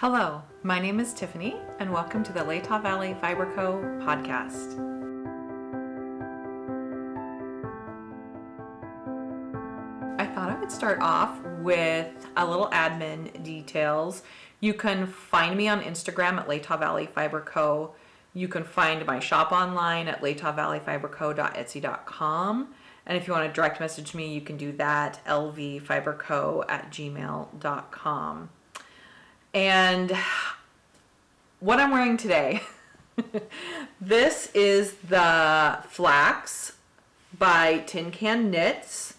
Hello, my name is Tiffany, and welcome to the Latah Valley Fiber Co. podcast. I thought I would start off with a little admin details. You can find me on Instagram at Latah Valley Fiber Co. You can find my shop online at latahvalleyfiberco.etsy.com. And if you want to direct message me, you can do that, lvfiberco@gmail.com. And what I'm wearing today, this is the Flax by Tin Can Knits.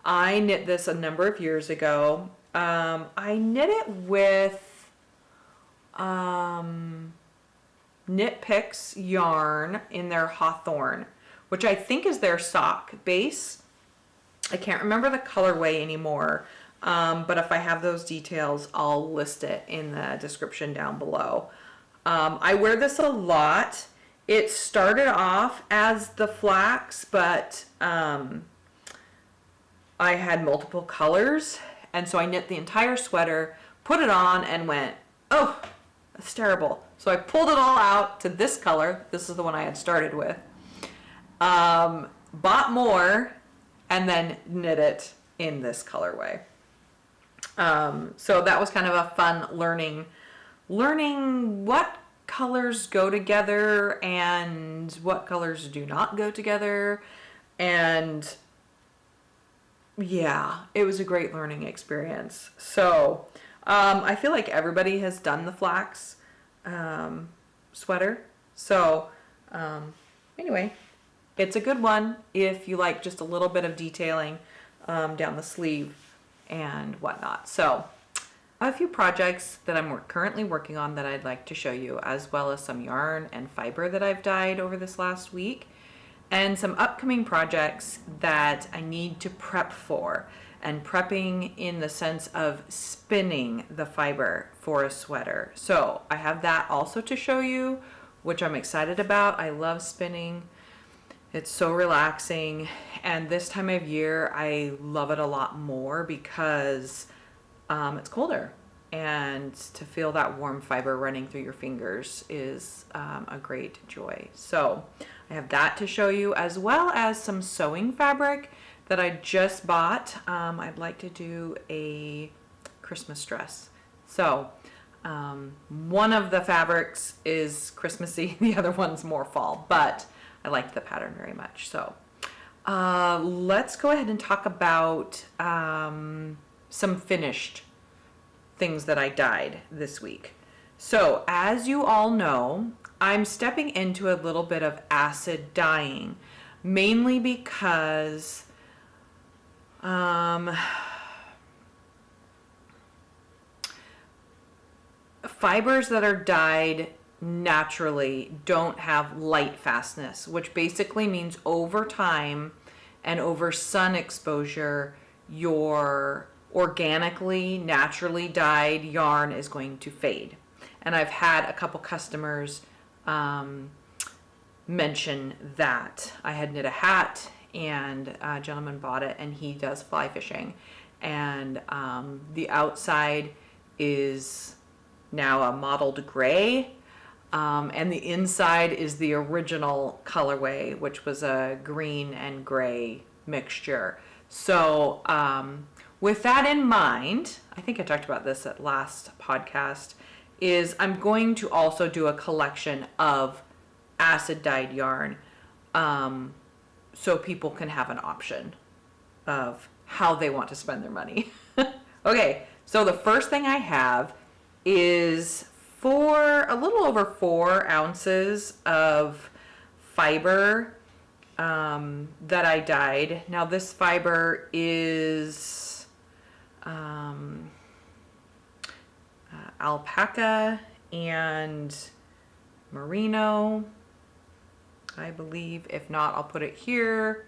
I knit this a number of years ago. I knit it with Knit Picks yarn in their Hawthorne, which I think is their sock base. I can't remember the colorway anymore. But if I have those details, I'll list it in the description down below. I wear this a lot. It started off as the Flax, but I had multiple colors, and so I knit the entire sweater, put it on, and went, oh, that's terrible. So I pulled it all out to this color. This is the one I had started with. Bought more, and then knit it in this colorway. So that was kind of a fun learning what colors go together and what colors do not go together. And yeah, it was a great learning experience. So, I feel like everybody has done the Flax, sweater. So, anyway, it's a good one if you like just a little bit of detailing, down the sleeve and whatnot. So I have a few projects that I'm currently working on that I'd like to show you, as well as some yarn and fiber that I've dyed over this last week, and some upcoming projects that I need to prep for, and prepping in the sense of spinning the fiber for a sweater. So I have that also to show you, which I'm excited about. I love spinning. It's so relaxing, and this time of year I love it a lot more because it's colder, and to feel that warm fiber running through your fingers is a great joy. So I have that to show you, as well as some sewing fabric that I just bought. I'd like to do a Christmas dress. So one of the fabrics is Christmassy, the other one's more fall, but I liked the pattern very much. So let's go ahead and talk about some finished things that I dyed this week. So as you all know, I'm stepping into a little bit of acid dyeing, mainly because fibers that are dyed naturally don't have light fastness, which basically means over time and over sun exposure, your organically, naturally dyed yarn is going to fade. And I've had a couple customers mention that. I had knit a hat, and a gentleman bought it, and he does fly fishing, and the outside is now a mottled gray. And the inside is the original colorway, which was a green and gray mixture. So with that in mind, I think I talked about this at last podcast, is I'm going to also do a collection of acid dyed yarn, so people can have an option of how they want to spend their money. Okay, so the first thing I have is for a little over 4 ounces of fiber that I dyed. Now this fiber is alpaca and merino, I believe. If not, I'll put it here.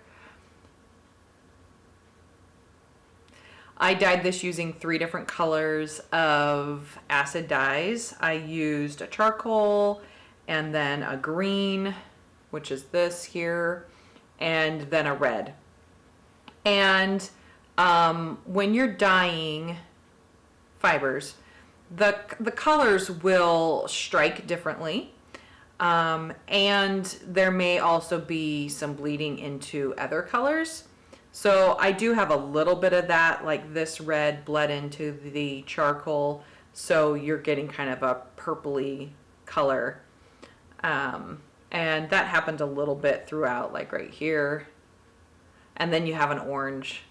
I dyed this using 3 different colors of acid dyes. I used a charcoal, and then a green, which is this here, and then a red. And when you're dyeing fibers, the colors will strike differently. And there may also be some bleeding into other colors. So I do have a little bit of that, like this red bled into the charcoal. So you're getting kind of a purpley color. And that happened a little bit throughout, like right here. And then you have an orange.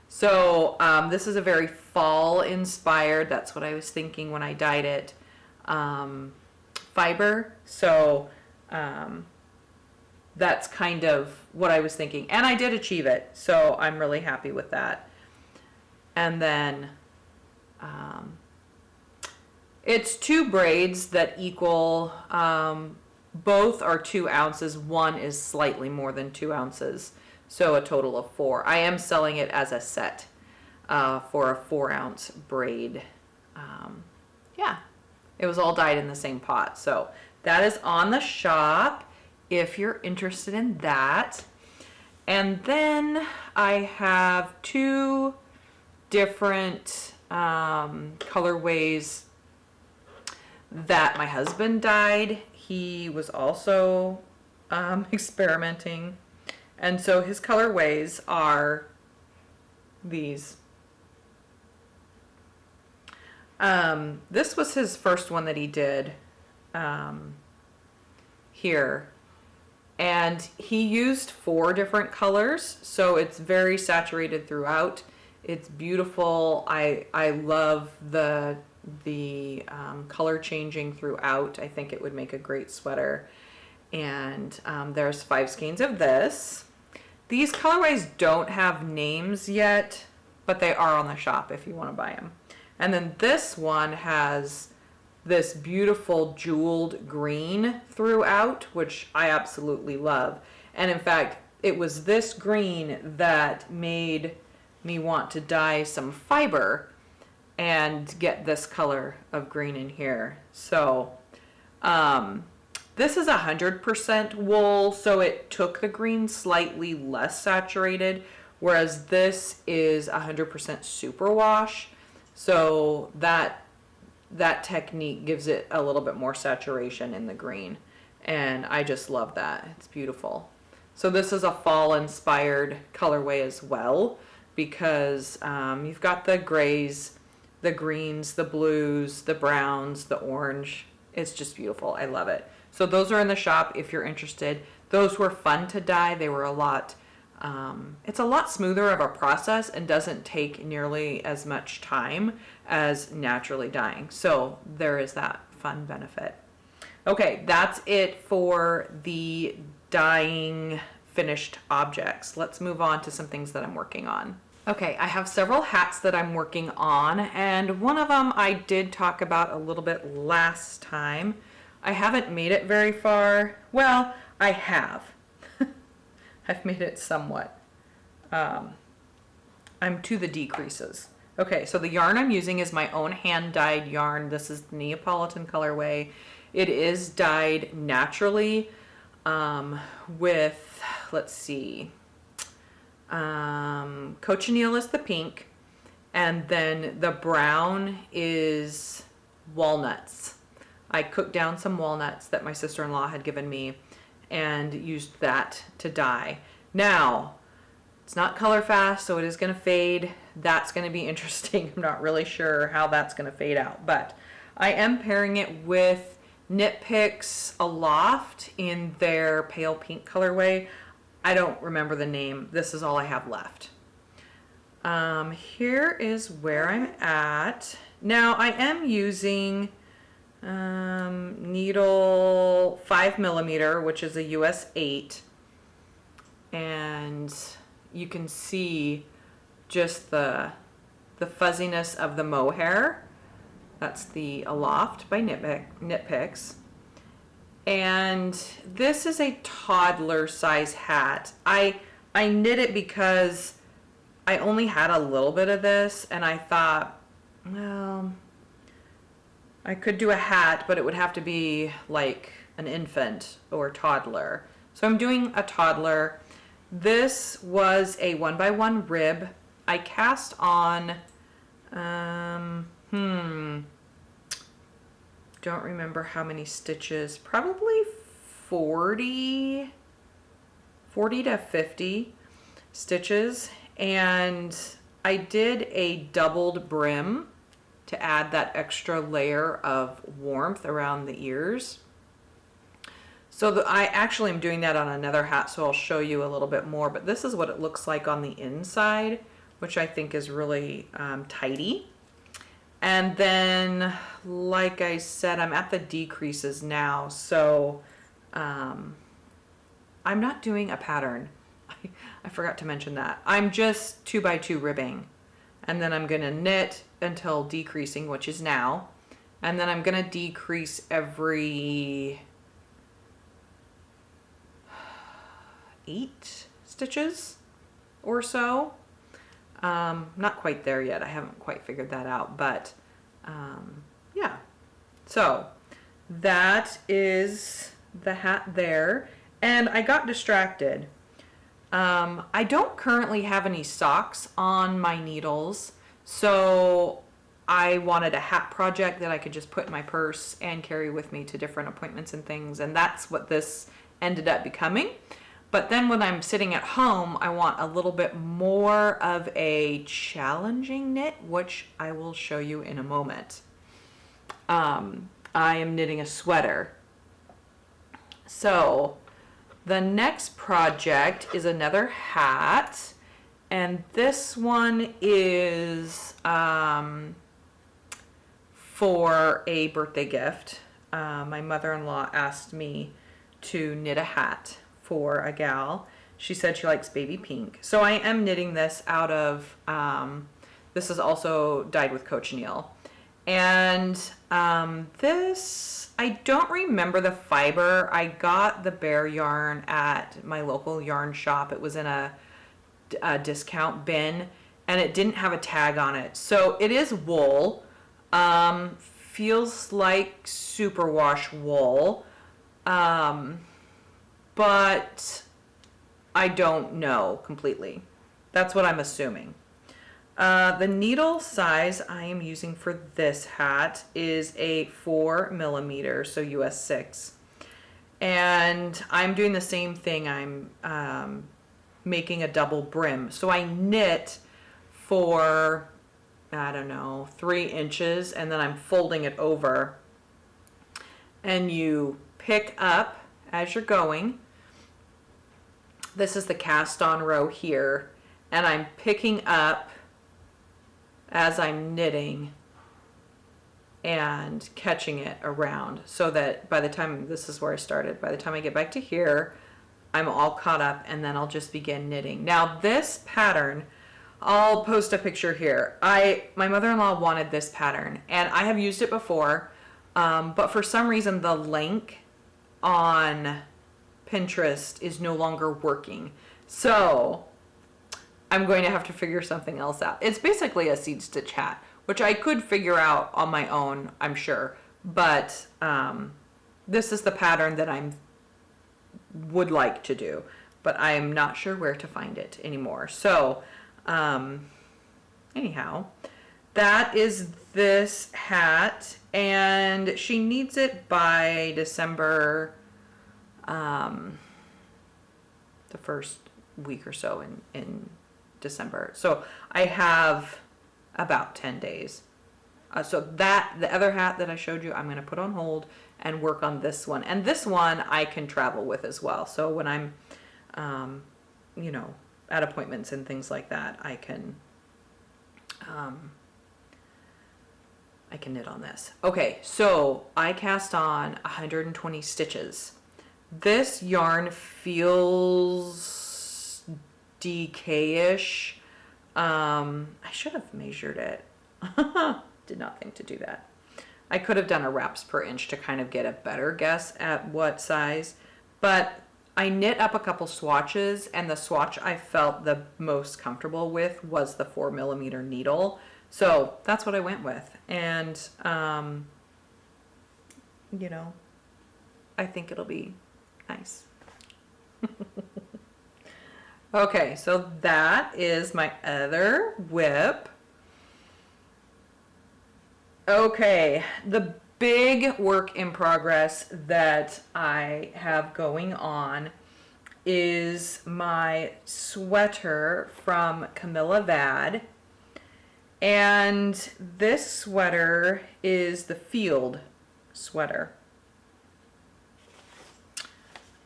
So this is a very fall inspired, that's what I was thinking when I dyed it, fiber. So that's kind of what I was thinking. And I did achieve it. So I'm really happy with that. And then it's 2 braids that equal, both are 2 ounces. One is slightly more than 2 ounces. So a total of 4. I am selling it as a set for a 4-ounce braid. Yeah, it was all dyed in the same pot. So that is on the shop if you're interested in that. And then I have 2 different colorways that my husband dyed. He was also experimenting. And so his colorways are these. This was his first one that he did here. And he used 4 different colors, so it's very saturated throughout. It's beautiful. I love the color changing throughout. I think it would make a great sweater. And there's 5 skeins of this. These colorways don't have names yet, but they are on the shop if you want to buy them. And then this one has this beautiful jeweled green throughout, which I absolutely love. And in fact, it was this green that made me want to dye some fiber and get this color of green in here. So this is 100% wool, so it took the green slightly less saturated, whereas this is 100% superwash. So that technique gives it a little bit more saturation in the green. And I just love that. It's beautiful. So this is a fall inspired colorway as well, because you've got the grays, the greens, the blues, the browns, the orange. It's just beautiful. I love it. So those are in the shop if you're interested. Those were fun to dye. They were a lot, it's a lot smoother of a process and doesn't take nearly as much time as naturally dyeing. So there is that fun benefit. Okay, that's it for the dyeing finished objects. Let's move on to some things that I'm working on. Okay, I have several hats that I'm working on, and one of them I did talk about a little bit last time. I haven't made it very far. Well, I have. I've made it somewhat. I'm to the decreases. Okay, so the yarn I'm using is my own hand-dyed yarn. This is the Neapolitan colorway. It is dyed naturally with, let's see, cochineal is the pink, and then the brown is walnuts. I cooked down some walnuts that my sister-in-law had given me and used that to dye. Now, it's not color fast, so it is going to fade. That's going to be interesting. I'm not really sure how that's going to fade out, but I am pairing it with Knit Picks Aloft in their pale pink colorway. I don't remember the name. This is all I have left. Here is where I'm at. Now I am using needle 5mm, which is a US 8, and you can see just the fuzziness of the mohair. That's the Aloft by Knit Picks. And this is a toddler size hat. I knit it because I only had a little bit of this, and I thought, well, I could do a hat, but it would have to be like an infant or toddler. So I'm doing a toddler. This was a 1x1 rib. I cast on, don't remember how many stitches, probably 40 to 50 stitches. And I did a doubled brim to add that extra layer of warmth around the ears. So I actually am doing that on another hat, so I'll show you a little bit more, but this is what it looks like on the inside, which I think is really tidy. And then, like I said, I'm at the decreases now, so I'm not doing a pattern. I forgot to mention that. I'm just 2x2 ribbing, and then I'm gonna knit until decreasing, which is now, and then I'm gonna decrease every 8 stitches or so. Not quite there yet. I haven't quite figured that out, but yeah. So that is the hat there. And I got distracted. I don't currently have any socks on my needles, so I wanted a hat project that I could just put in my purse and carry with me to different appointments and things, and that's what this ended up becoming. But then when I'm sitting at home, I want a little bit more of a challenging knit, which I will show you in a moment. I am knitting a sweater. So the next project is another hat, and this one is for a birthday gift. My mother-in-law asked me to knit a hat for a gal. She said she likes baby pink. So I am knitting this out of, this is also dyed with cochineal. And this, I don't remember the fiber. I got the bare yarn at my local yarn shop. It was in a discount bin, and it didn't have a tag on it. So it is wool. Feels like superwash wool. But I don't know completely. That's what I'm assuming. The needle size I am using for this hat is a 4mm, so US 6. And I'm doing the same thing. I'm making a double brim. So I knit for, I don't know, 3 inches, and then I'm folding it over. And you pick up as you're going. This is the cast on row here, and I'm picking up as I'm knitting and catching it around, so that by the time, this is where I started, by the time I get back to here, I'm all caught up, and then I'll just begin knitting. Now this pattern, I'll post a picture here. My mother-in-law wanted this pattern, and I have used it before, but for some reason the link on Pinterest is no longer working. So I'm going to have to figure something else out. It's basically a seed stitch hat, which I could figure out on my own, I'm sure. But this is the pattern that I would like to do, but I'm not sure where to find it anymore. So anyhow, that is this hat, and she needs it by December, the first week or so in December. So I have about 10 days. So that, the other hat that I showed you, I'm going to put on hold and work on this one. And this one I can travel with as well. So when I'm, you know, at appointments and things like that, I can knit on this. Okay, so I cast on 120 stitches. This yarn feels DK-ish. I should have measured it. Did not think to do that. I could have done a wraps per inch to kind of get a better guess at what size, but I knit up a couple swatches, and the swatch I felt the most comfortable with was the 4mm needle. So that's what I went with. And, you know, I think it'll be nice. Okay, so that is my other whip. Okay, the big work in progress that I have going on is my sweater from Camilla Vad. And this sweater is the field sweater.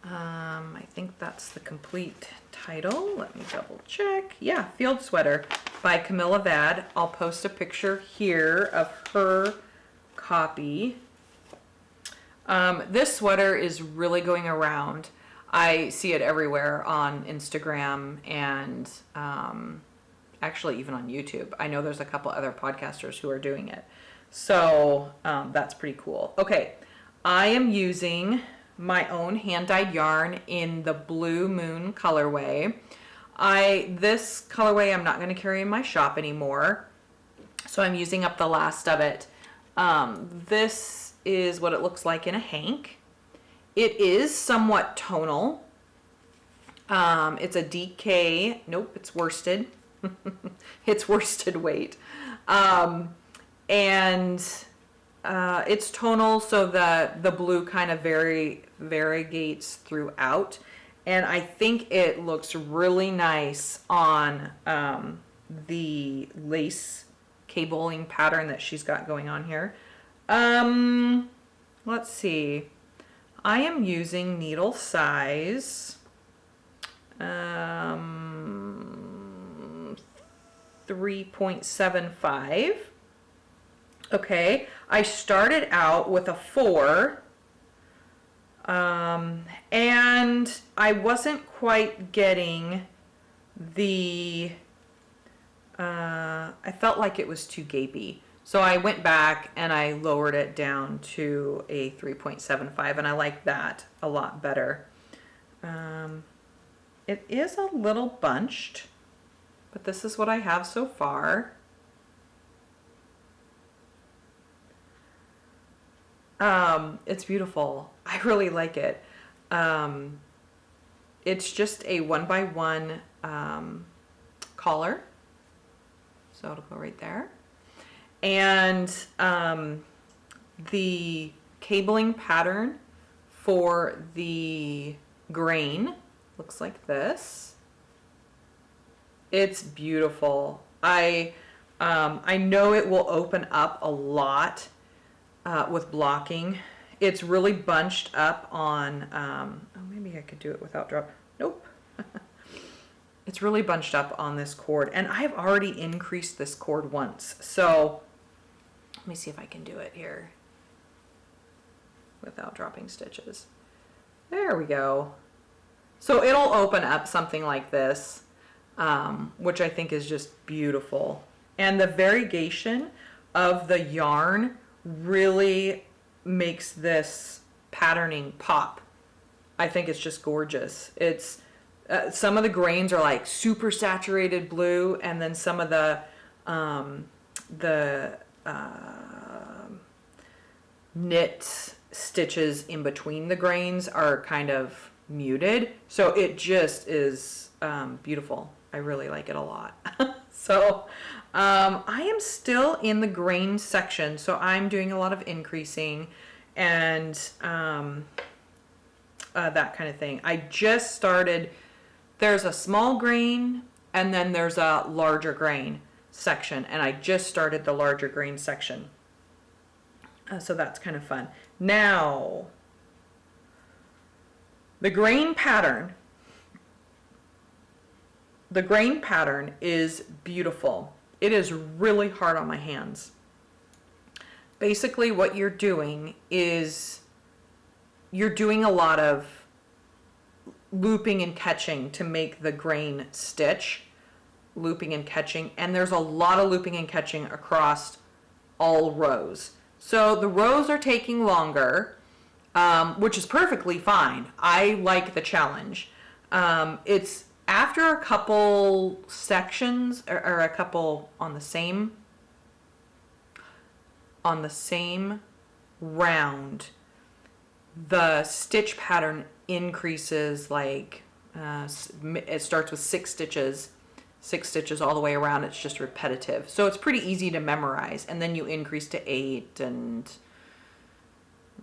I think that's the complete title. Let me double check. Yeah, field sweater by Camilla Vad. I'll post a picture here of her copy. This sweater is really going around. I see it everywhere on Instagram and actually even on YouTube. I know there's a couple other podcasters who are doing it. So that's pretty cool. Okay, I am using my own hand-dyed yarn in the Blue Moon colorway. This colorway I'm not going to carry in my shop anymore, so I'm using up the last of it. This is what it looks like in a hank. It is somewhat tonal. It's a DK. Nope, it's worsted. It's worsted weight. It's tonal, so the blue kind of variegates throughout. And I think it looks really nice on the lace cabling pattern that she's got going on here. Let's see. I am using needle size 3.75. Okay, I started out with a 4, and I wasn't quite getting the, I felt like it was too gapey. So I went back and I lowered it down to a 3.75, and I like that a lot better. It is a little bunched, but this is what I have so far. It's beautiful. I really like it. It's just a 1x1 collar. So it'll go right there. And the cabling pattern for the grain looks like this. It's beautiful. I know it will open up a lot with blocking. It's really bunched up on, oh, maybe I could do it without drop. Nope. It's really bunched up on this cord, and I've already increased this cord once. So let me see if I can do it here without dropping stitches. There we go. So it'll open up something like this, which I think is just beautiful. And the variegation of the yarn really makes this patterning pop. I think it's just gorgeous. It's some of the grains are like super saturated blue, and then some of the knit stitches in between the grains are kind of muted. So it just is beautiful. I really like it a lot. So I am still in the grain section, so I'm doing a lot of increasing and that kind of thing. I just started. There's a small grain and then there's a larger grain section, and I just started the larger grain section. So that's kind of fun. Now, the grain pattern is beautiful. It is really hard on my hands. Basically what you're doing is you're doing a lot of looping and catching to make the grain stitch. Looping and catching, and there's a lot of looping and catching across all rows. So the rows are taking longer, which is perfectly fine. I like the challenge. It's after a couple sections or a couple on the same round, the stitch pattern increases, like it starts with 6 stitches all the way around. It's just repetitive, so it's pretty easy to memorize, and then you increase to 8 and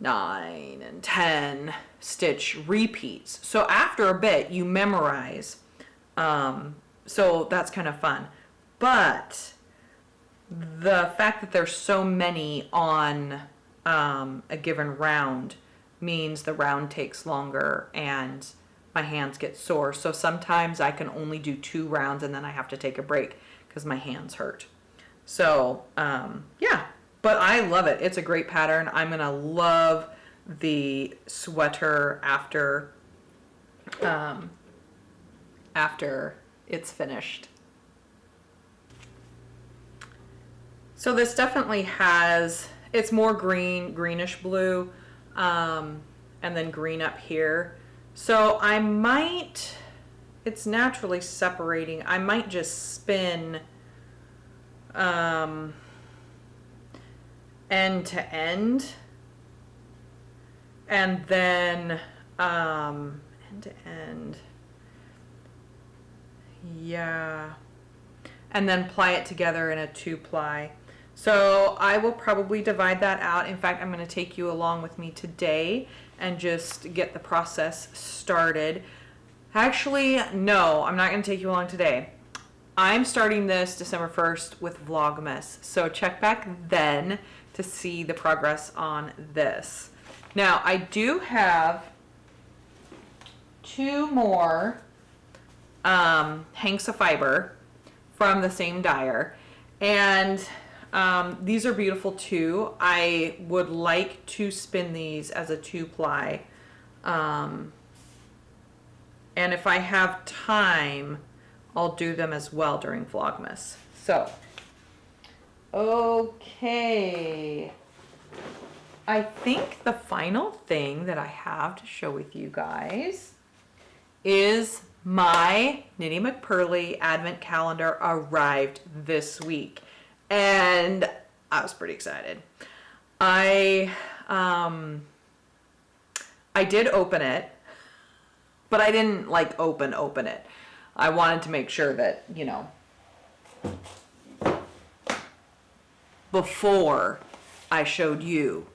9 and 10 stitch repeats. So after a bit you memorize. So that's kind of fun. But the fact that there's so many on a given round means the round takes longer and my hands get sore. So sometimes I can only do 2 rounds and then I have to take a break because my hands hurt. So yeah, but I love it. It's a great pattern. I'm gonna love the sweater after it's finished. So this definitely has, it's more greenish blue, and then green up here. So I might, it's naturally separating. I might just spin end to end, and then end to end, yeah, and then ply it together in a 2-ply. So I will probably divide that out. In fact, I'm going to take you along with me today and just get the process started. Actually, no, I'm not going to take you along today. I'm starting this December 1st with Vlogmas. So check back then to see the progress on this. Now, I do have 2 more hanks of fiber from the same dyer, and these are beautiful too. I would like to spin these as a 2-ply, and if I have time I'll do them as well during Vlogmas. So okay, I think the final thing that I have to show with you guys is my Knitty McPurly Advent Calendar arrived this week, and I was pretty excited. I did open it, but I didn't like open it. I wanted to make sure that, you know, before I showed you,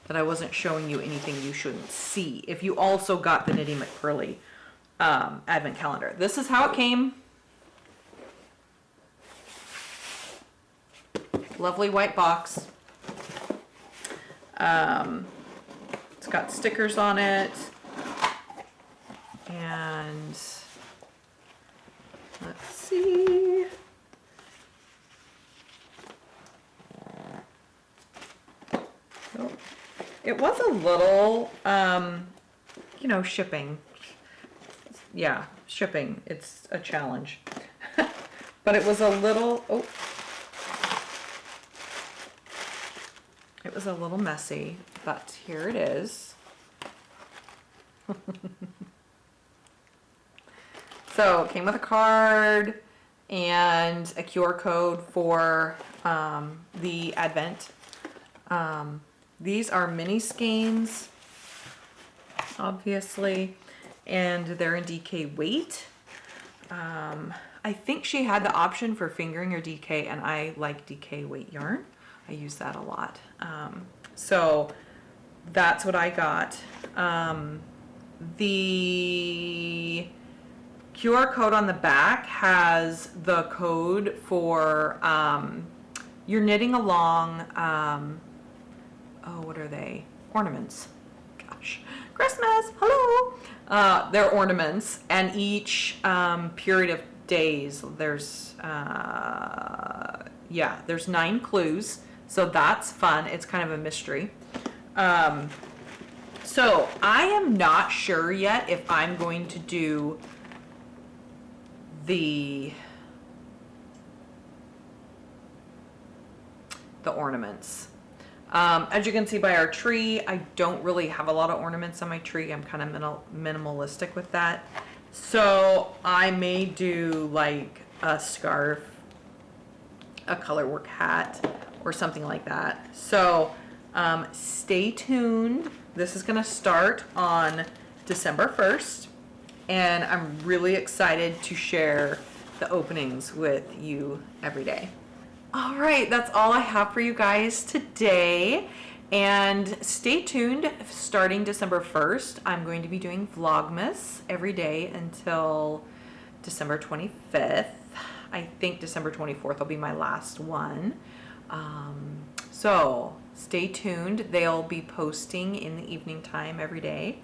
that I wasn't showing you anything you shouldn't see. If you also got the Knitty McPurly Advent Calendar. This is how it came. Lovely white box. It's got stickers on it. And let's see. Oh, it was a little, you know, shipping. Yeah, shipping. It's a challenge. But it was a little, oh. It was a little messy, but here it is. So it came with a card and a QR code for the Advent. These are mini skeins, obviously, and they're in DK weight. I think she had the option for fingering or DK, and I like DK weight yarn. I use that a lot. So that's what I got. The QR code on the back has the code for you're knitting along, oh, what are they? Ornaments. Gosh, Christmas, hello. They're ornaments, and each period of days, there's, yeah, there's 9 clues. So that's fun. It's kind of a mystery. So I am not sure yet if I'm going to do the ornaments. As you can see by our tree, I don't really have a lot of ornaments on my tree. I'm kind of minimalistic with that. So I may do like a scarf, a colorwork hat, or something like that. So stay tuned. This is gonna start on December 1st, and I'm really excited to share the openings with you every day. All right, that's all I have for you guys today. And stay tuned, starting December 1st, I'm going to be doing vlogmas every day until December 25th. I think December 24th will be my last one. So stay tuned. They'll be posting in the evening time every day.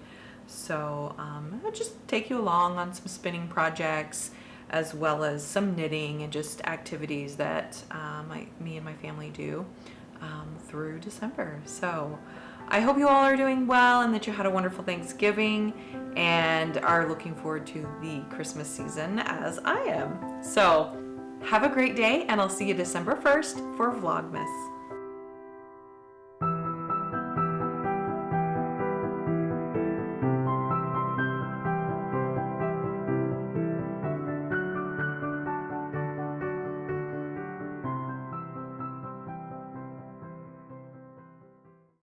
So I'll just take you along on some spinning projects, as well as some knitting and just activities that me and my family do through December. So I hope you all are doing well and that you had a wonderful Thanksgiving and are looking forward to the Christmas season as I am. So have a great day, and I'll see you December 1st for Vlogmas.